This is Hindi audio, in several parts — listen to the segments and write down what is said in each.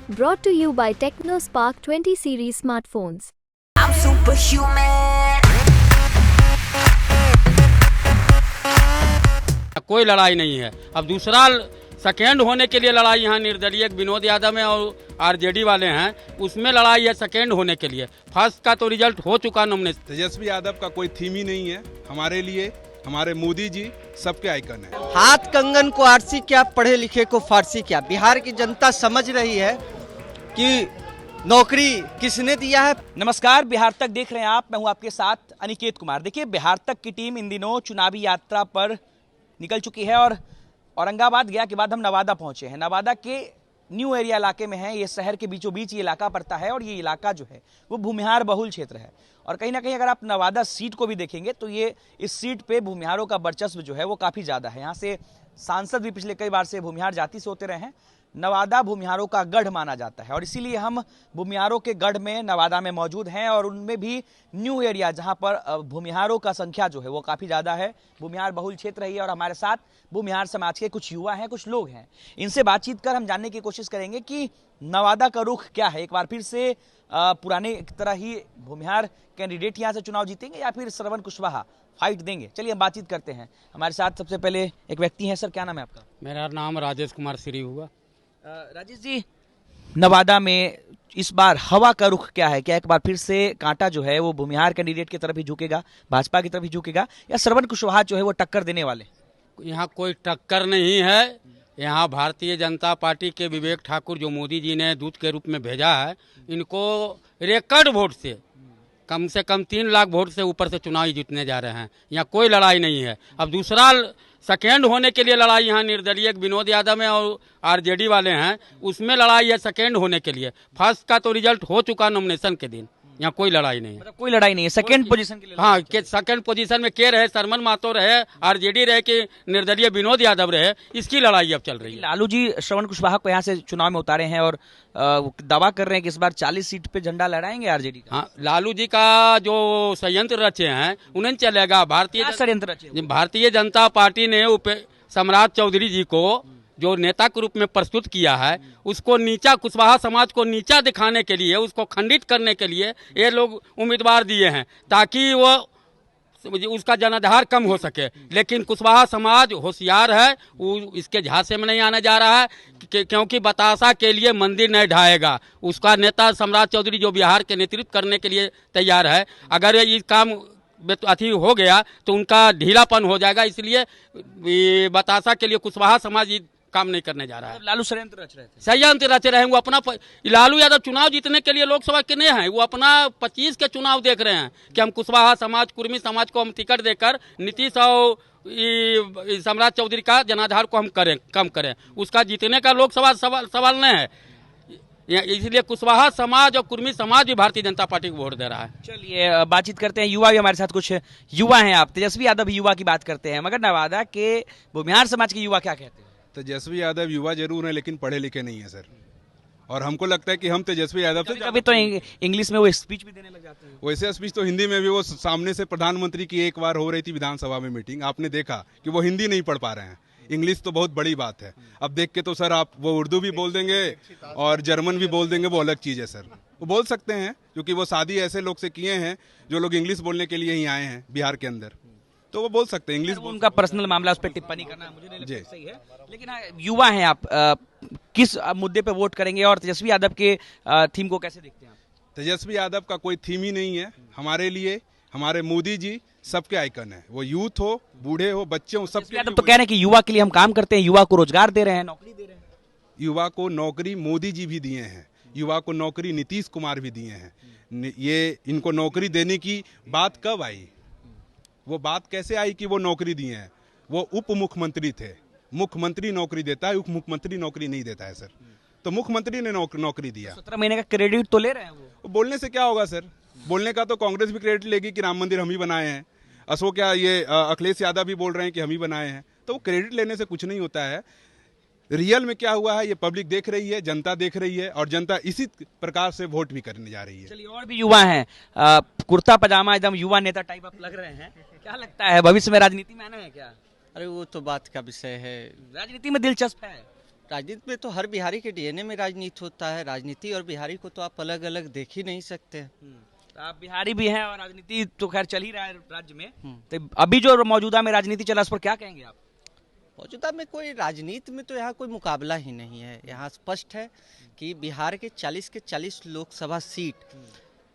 Brought to you by TechnoSpark 20 series smartphones. I'm superhuman. कोई लड़ाई नहीं है। अब दूसरा सेकेंड होने के लिए लड़ाई यहाँ निर्दलीय विनोद यादव है और आरजेडी वाले हैं, उसमें लड़ाई है सेकेंड होने के लिए। फर्स्ट का तो रिजल्ट हो चुका नॉमिनेशन। तेजस्वी यादव का कोई थीम ही नहीं है हमारे लिए। हमारे मोदी जी सबके आइकन है। हाथ कंगन को आरसी क्या, पढ़े लिखे को फारसी क्या। बिहार की जनता समझ रही है कि नौकरी किसने दिया है। नमस्कार, बिहार तक देख रहे हैं आप। मैं हूं आपके साथ अनिकेत कुमार। देखिए, बिहार तक की टीम इन दिनों चुनावी यात्रा पर निकल चुकी है और औरंगाबाद गया के बाद हम नवादा पहुंचे हैं। नवादा के न्यू एरिया इलाके में है। ये शहर के बीचों बीच ये इलाका पड़ता है और ये इलाका जो है वो भूमिहार बहुल क्षेत्र है। और कहीं ना कहीं अगर आप नवादा सीट को भी देखेंगे तो ये इस सीट पे भूमिहारों का वर्चस्व जो है वो काफ़ी ज़्यादा है। यहाँ से सांसद भी पिछले कई बार से भूमिहार जाति से होते रहे हैं। नवादा भूमिहारों का गढ़ माना जाता है और इसीलिए हम भूमिहारों के गढ़ में नवादा में मौजूद हैं और उनमें भी न्यू एरिया जहां पर भूमिहारों का संख्या जो है वो काफ़ी ज़्यादा है। भूमिहार बहुल क्षेत्र है और हमारे साथ भूमिहार समाज के कुछ युवा हैं, कुछ लोग हैं। इनसे बातचीत कर हम जानने की कोशिश करेंगे कि नवादा का रुख क्या है। एक बार फिर से पुराने की तरह ही भूमिहार कैंडिडेट यहाँ से चुनाव जीतेंगे या फिर श्रवण कुशवाहा फाइट देंगे। चलिए हम बातचीत करते हैं। हमारे साथ सबसे पहले एक व्यक्ति हैं। सर, क्या नाम है आपका? मेरा नाम राजेश कुमार श्री हुआ। राजेश जी, नवादा में इस बार हवा का रुख क्या है? क्या एक बार फिर से कांटा जो है वो भूमिहार कैंडिडेट की तरफ ही झुकेगा, भाजपा की तरफ ही झुकेगा, या श्रवण कुशवाहा जो है वो टक्कर देने वाले? यहाँ कोई टक्कर नहीं है। यहाँ भारतीय जनता पार्टी के विवेक ठाकुर जो मोदी जी ने दूत के रूप में भेजा है, इनको रिकॉर्ड वोट से कम 3 लाख वोट से ऊपर से चुनाव जीतने जा रहे हैं। यहाँ कोई लड़ाई नहीं है। अब दूसरा सेकेंड होने के लिए लड़ाई यहाँ निर्दलीय विनोद यादव है और आरजेडी वाले हैं, उसमें लड़ाई है सेकेंड होने के लिए। फर्स्ट का तो रिजल्ट हो चुका नॉमिनेशन के दिन। यहाँ कोई लड़ाई नहीं है। मतलब कोई लड़ाई नहीं है सेकंड पोजीशन के लिए? हाँ, सेकंड पोजीशन में के रहे, शरमन महतो रहे, आरजेडी रहे कि निर्दलीय विनोद यादव रहे, इसकी लड़ाई अब चल रही है। लालू जी श्रवण कुशवाहा को यहाँ से चुनाव में उतारे हैं और दावा कर रहे हैं कि इस बार 40 सीट पे झंडा लहराएंगे आरजेडी का। हाँ, लालू जी का जो संयंत्र रचे हैं उन्हें चलेगा। भारतीय जनता पार्टी ने सम्राट चौधरी जी को जो नेता के रूप में प्रस्तुत किया है, उसको नीचा, कुशवाहा समाज को नीचा दिखाने के लिए, उसको खंडित करने के लिए ये लोग उम्मीदवार दिए हैं ताकि वो उसका जनाधार कम हो सके। लेकिन कुशवाहा समाज होशियार है, वो इसके झांसे में नहीं आने जा रहा है क्योंकि बतासा के लिए मंदिर नहीं ढाएगा। उसका नेता सम्राट चौधरी जो बिहार के नेतृत्व करने के लिए तैयार है, अगर ये काम अथी हो गया तो उनका ढीलापन हो जाएगा। इसलिए बतासा के लिए कुशवाहा समाज काम नहीं करने जा रहा है। लालू षड्यंत्र रच रहे थे। षड्यंत्र रच रहे हैं। वो अपना लालू यादव चुनाव जीतने के लिए लोकसभा के नहीं है, वो अपना 25 के चुनाव देख रहे हैं कि हम कुशवाहा समाज, कुर्मी समाज को हम टिकट देकर नीतीश और सम्राट चौधरी का जनाधार को हम कम करें। उसका जीतने का लोकसभा सवाल नहीं है। इसलिए कुशवाहा समाज और कुर्मी समाज भी भारतीय जनता पार्टी को वोट दे रहा है। चलिए बातचीत करते हैं। युवा भी हमारे साथ कुछ युवा हैं। आप तेजस्वी यादव युवा की बात करते हैं, मगर नवादा के भूमिहार समाज के युवा क्या कहते हैं? तेजस्वी यादव युवा जरूर है लेकिन पढ़े लिखे नहीं है सर। और हमको लगता है कि हम तेजस्वी यादव से कभी तो इंग्लिश में वो स्पीच भी देने लग जाते हैं। वैसे स्पीच तो हिंदी में भी वो सामने से प्रधानमंत्री की एक बार हो रही थी विधानसभा में मीटिंग, आपने देखा कि वो हिंदी नहीं पढ़ पा रहे हैं। इंग्लिश तो बहुत बड़ी बात है। अब देख के तो सर आप वो उर्दू भी बोल देंगे और जर्मन भी बोल देंगे, वो अलग चीज़ है सर। वो बोल सकते हैं क्योंकि वो शादी ऐसे लोग से किए हैं जो लोग इंग्लिश बोलने के लिए ही आए हैं बिहार के अंदर, तो वो बोल सकते हैं इंग्लिश। उनका पर्सनल मामला, उस पर टिप्पणी करना मुझे नहीं लगता सही है। लेकिन युवा हैं आप, किस मुद्दे पे वोट करेंगे और तेजस्वी यादव के थीम को कैसे देखते हैं आप? तेजस्वी यादव का कोई थीम ही नहीं है हमारे लिए। हमारे मोदी जी सबके आइकन है। वो यूथ हो, बूढ़े हो, बच्चे हो, सबके। यादव तो कह रहे हैं कि युवा के लिए हम काम करते हैं, युवा को रोजगार दे रहे हैं, नौकरी दे रहे हैं। युवा को नौकरी मोदी जी भी दिए हैं, युवा को नौकरी नीतीश कुमार भी दिए हैं। ये इनको नौकरी देने की बात कब आई? वो बात कैसे आई कि वो नौकरी दिए हैं? वो उप मुख्यमंत्री थे। मुख्यमंत्री नौकरी देता है, उप मुख्यमंत्री नौकरी नहीं देता है सर। तो मुख्यमंत्री ने नौकरी दिया। 17 महीने का क्रेडिट तो ले रहे हैं वो। बोलने से क्या होगा सर? बोलने का तो कांग्रेस भी क्रेडिट लेगी कि राम मंदिर हम ही बनाए हैं। अशोक क्या ये अखिलेश यादव भी बोल रहे हैं कि हम ही बनाए हैं। तो वो क्रेडिट लेने से कुछ नहीं होता है। रियल में क्या हुआ है ये पब्लिक देख रही है, जनता देख रही है और जनता इसी प्रकार से वोट भी करने जा रही है। चलिए, और भी युवा हैं। कुर्ता पजामा एकदम युवा नेता टाइप आप लग रहे हैं। क्या लगता है भविष्य में राजनीति में आना है क्या? अरे वो तो बात का विषय है। राजनीति में दिलचस्प है? राजनीति में तो हर बिहारी के डीएनए में राजनीति होता है। राजनीति और बिहारी को तो आप अलग अलग देख ही नहीं सकते। तो आप बिहारी भी हैं और राजनीति तो खैर चल ही रहा है राज्य में। तो अभी जो मौजूदा में राजनीति चला उस पर क्या कहेंगे आप? मौजूदा में कोई राजनीति में तो यहाँ कोई मुकाबला ही नहीं है। यहाँ स्पष्ट है कि बिहार के 40 लोकसभा सीट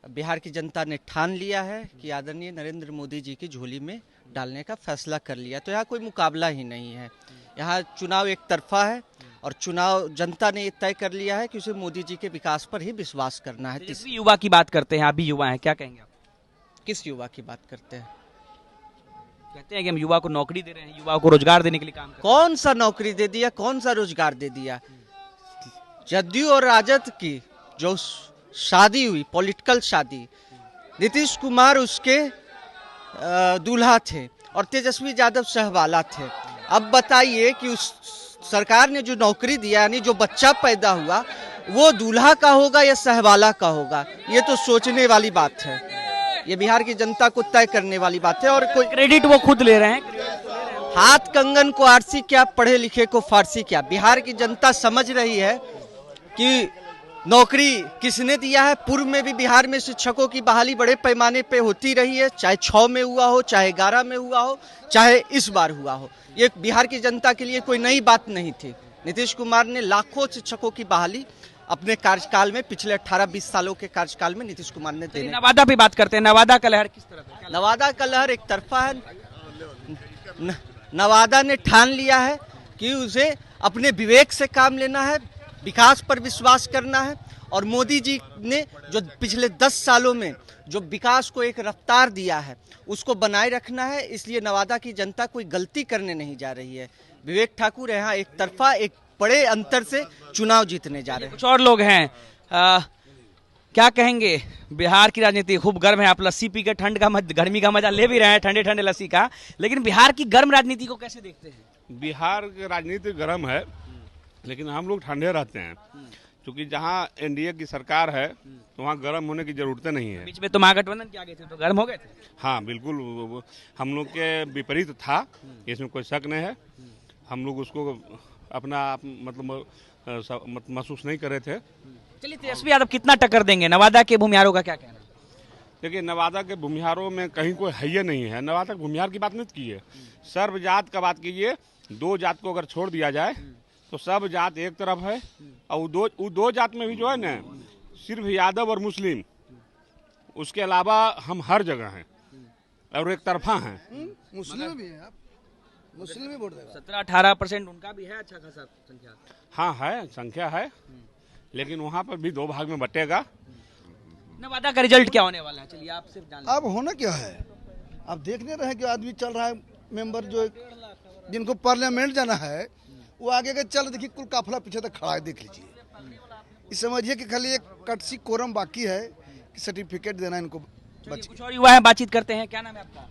बिहार की जनता ने ठान लिया है कि आदरणीय नरेंद्र मोदी जी की झोली में डालने का फैसला कर लिया। तो यहाँ कोई मुकाबला ही नहीं है। यहाँ चुनाव एक तरफा है और चुनाव जनता ने ये तय कर लिया है कि उसे मोदी जी के विकास पर ही विश्वास करना है। तेजस्वी युवा की बात करते हैं, आप भी युवा हैं, क्या कहेंगे आप? किस युवा की बात करते हैं? कहते हैं कि हम युवा को नौकरी दे रहे हैं, युवाओं को रोजगार देने के लिए काम कर रहे कौन सा नौकरी दे दिया, कौन सा रोजगार दे दिया? जदयू और राजद की जो शादी हुई, पॉलिटिकल शादी, नीतीश कुमार उसके दूल्हा थे और तेजस्वी यादव सहवाला थे। अब बताइए कि उस सरकार ने जो नौकरी दिया, यानी जो बच्चा पैदा हुआ, वो दूल्हा का होगा या सहवाला का होगा? ये तो सोचने वाली बात है। ये बिहार की जनता को तय करने वाली बात है। और कोई क्रेडिट वो खुद ले रहे हैं। हाथ कंगन को आरसी क्या, पढ़े लिखे को फारसी क्या। बिहार की जनता समझ रही है कि नौकरी किसने दिया है। पूर्व में भी बिहार में शिक्षकों की बहाली बड़े पैमाने पे होती रही है, चाहे 6 में हुआ हो, चाहे 11 में हुआ हो, चाहे इस बार हुआ हो। ये बिहार की जनता के लिए कोई नई बात नहीं थी। नीतीश कुमार ने लाखों शिक्षकों की बहाली अपने कार्यकाल में, पिछले 18-20 सालों के कार्यकाल में नीतीश कुमार ने देने। नवादा पे बात करते हैं, नवादा का लहर किस तरह है? नवादा का लहर एक तरफा है। नवादा ने ठान लिया है कि उसे अपने विवेक से काम लेना है, विकास पर विश्वास करना है। और मोदी जी ने जो पिछले 10 सालों में जो विकास को एक रफ्तार दिया है, उसको बनाए रखना है। इसलिए नवादा की जनता कोई गलती करने नहीं जा रही है। विवेक ठाकुर यहाँ एक तरफा, एक बड़े अंतर से चुनाव जीतने जा रहे हैं। कुछ और लोग हैं, क्या कहेंगे? बिहार की राजनीति खूब गर्म है। आप लस्सी पी के ठंड का गर्मी का मजा ले भी रहे हैं, ठंडे ठंडे लस्सी का, लेकिन बिहार की गर्म राजनीति को कैसे देखते हैं? बिहार की राजनीति गर्म है, लेकिन हम लोग ठंडे रहते हैं, क्योंकि जहाँ एनडीए की सरकार है तो वहाँ गर्म होने की जरूरत नहीं है। बीच में तो महागठबंधन के आगे थे तो गर्म हो गए थे। हाँ बिल्कुल, हम लोग के विपरीत था, इसमें कोई शक नहीं है। हम लोग उसको अपना मतलब महसूस नहीं कर रहे थे। चलिए, तेजस्वी यादव कितना टक्कर देंगे? नवादा के भूमिहारों का क्या कहना है? देखिए, नवादा के भूमिहारों में कहीं कोई है नहीं है। नवादा के भूमिहार की बात नहीं कीजिए, सर्व जात का बात कीजिए। 2 जात को अगर छोड़ दिया जाए तो सब जात एक तरफ है, और वो दो जात में भी जो है ना, सिर्फ यादव और मुस्लिम, उसके अलावा हम हर जगह हैं और एक तरफा हैं। मुस्लिम भी है, मुस्लिम भी वोट देगा। 17-18% उनका भी है, अच्छा खासा संख्या। हाँ है, संख्या है, लेकिन वहाँ पर भी 2 भाग में बटेगा। नवादा का रिजल्ट क्या होने वाला है? चलिए आप सिर्फ जान अब होना क्या है, अब देख नहीं रहे कि आदमी चल रहा है, मेंबर जो जिनको पार्लियामेंट जाना है वो आगे के चल, देखिए कुल काफिला पीछे तक खड़ा है, देख लीजिए। इस समझिए कि खाली एक कटसी कोरम बाकी है कि सर्टिफिकेट देना इनको। कुछ और युवा हैं, बातचीत करते हैं। क्या नाम है आपका?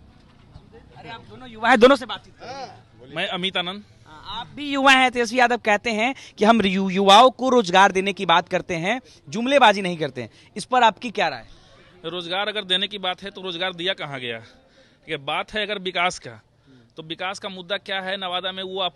अरे आप दोनों युवा हैं, दोनों से बातचीत करें। मैं अमित आनंद। आप भी युवा हैं। तेजस्वी यादव कहते हैं कि हम युवाओं को रोजगार देने की बात करते हैं, जुमलेबाजी नहीं करते हैं। इस पर आपकी क्या राय? रोजगार अगर देने की बात है तो रोजगार दिया कहाँ गया? ठीक है, बात है अगर विकास का, तो विकास का मुद्दा क्या है नवादा में? वो आप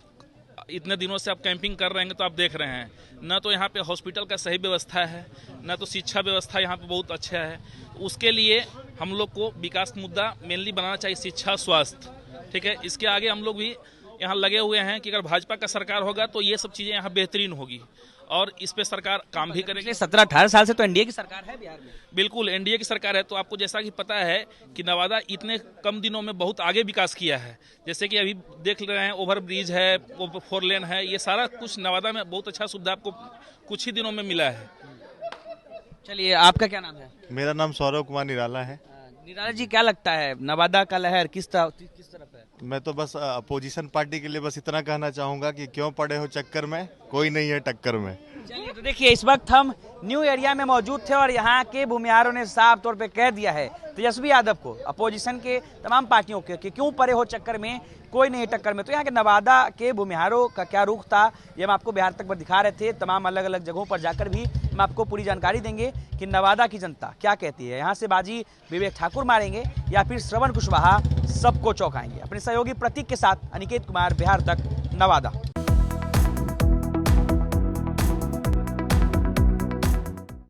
इतने दिनों से आप कैंपिंग कर रहे हैं तो आप देख रहे हैं, न तो यहाँ पे हॉस्पिटल का सही व्यवस्था है, न तो शिक्षा व्यवस्था यहाँ पे बहुत अच्छा है। उसके लिए हम लोग को विकास मुद्दा मेनली बनाना चाहिए, शिक्षा, स्वास्थ्य। ठीक है, इसके आगे हम लोग भी यहाँ लगे हुए हैं कि अगर भाजपा का सरकार होगा तो ये सब चीज़ें यहाँ बेहतरीन होगी और इस पे सरकार काम भी करेगी। 17-18 साल से तो एनडीए की सरकार है बिहार में। बिल्कुल एनडीए की सरकार है, तो आपको जैसा कि पता है कि नवादा इतने कम दिनों में बहुत आगे विकास किया है। जैसे कि अभी देख रहे हैं, ओवर ब्रिज है, 4 लेन है, ये सारा कुछ नवादा में बहुत अच्छा सुविधा आपको कुछ ही दिनों में मिला है। चलिए, आपका क्या नाम है? मेरा नाम सौरव कुमार निराला है। निराला जी, क्या लगता है नवादा का लहर किस तरफ है? मैं तो बस अपोजिशन पार्टी के लिए बस इतना कहना चाहूंगा कि क्यों पड़े हो चक्कर में, कोई नहीं है टक्कर में। चलिए, तो देखिए, इस वक्त हम न्यू एरिया में मौजूद थे और यहाँ के भूमिहारों ने साफ तौर पे कह दिया है तेजस्वी यादव को, अपोजिशन के तमाम पार्टियों के, कि क्यों पड़े हो चक्कर में, कोई नहीं टक्कर में। तो यहाँ के नवादा के भूमिहारों का क्या रुख था, ये हम आपको बिहार तक पर दिखा रहे थे। तमाम अलग अलग जगहों पर जाकर भी हम आपको पूरी जानकारी देंगे कि नवादा की जनता क्या कहती है। यहाँ से बाजी विवेक ठाकुर मारेंगे या फिर श्रवण कुशवाहा सबको चौंकाएंगे। अपने सहयोगी प्रतीक के साथ अनिकेत कुमार, बिहार तक, नवादा।